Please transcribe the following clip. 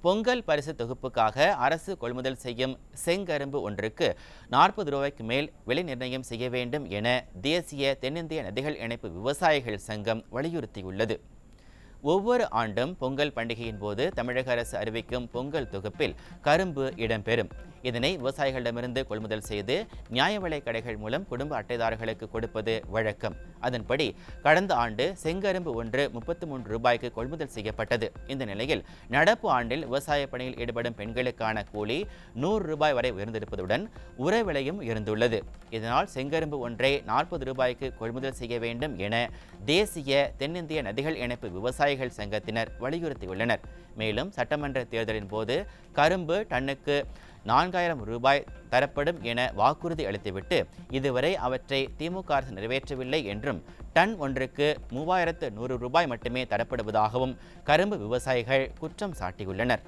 பொங்கல் பரிசு தொகுப்புக்காக அரசு கொள்முதல் செய்யும் செங்கரும்பு ஒன்றுக்கு 40 ரூபாய்க்கு மேல் விலை நிர்ணயம் செய்ய வேண்டும் என தேசிய தென்னிந்திய நதிகள் இணைப்பு விவசாயிகள் சங்கம் வலியுறுத்தியுள்ளது. ஒவ்வொரு ஆண்டும் பொங்கல் பண்டிகையின் போது தமிழக அரசு அறிவிக்கும் பொங்கல் தொகுப்பில் கரும்பு இடம்பெறும். இதனை விவசாயிகளிடமிருந்து கொள்முதல் செய்து நியாய விலைக் கடைகள் மூலம் குடும்ப அட்டைதாரர்களுக்கு கொடுப்பது வழக்கம். அதன்படி கடந்த ஆண்டு செங்கரும்பு ஒன்று 33 ரூபாய்க்கு கொள்முதல் செய்யப்பட்டது. இந்த நிலையில் நடப்பு ஆண்டில் விவசாய பணியில் ஈடுபடும் பெண்களுக்கான கூலி 100 ரூபாய் வரை உயர்ந்திருப்பதுடன் உர விலையும் உயர்ந்துள்ளது. இதனால் செங்கரும்பு ஒன்றை 40 ரூபாய்க்கு கொள்முதல் செய்ய வேண்டும் என தேசிய தென்னிந்திய நதிகள் இணைப்பு விவசாயிகள் சங்கத்தினர் வலியுறுத்தியுள்ளனர். மேலும் சட்டமன்ற தேர்தலின் போது கரும்பு டன்னுக்கு 4000 ரூபாய் தரப்படும் என வாக்குறுதி அளித்துவிட்டு இதுவரை அவற்றை திமுக அரசு நிறைவேற்றவில்லை என்றும் டன் ஒன்றுக்கு 3100 ரூபாய் மட்டுமே தரப்படுவதாகவும் கரும்பு விவசாயிகள் குற்றம் சாட்டியுள்ளனர்.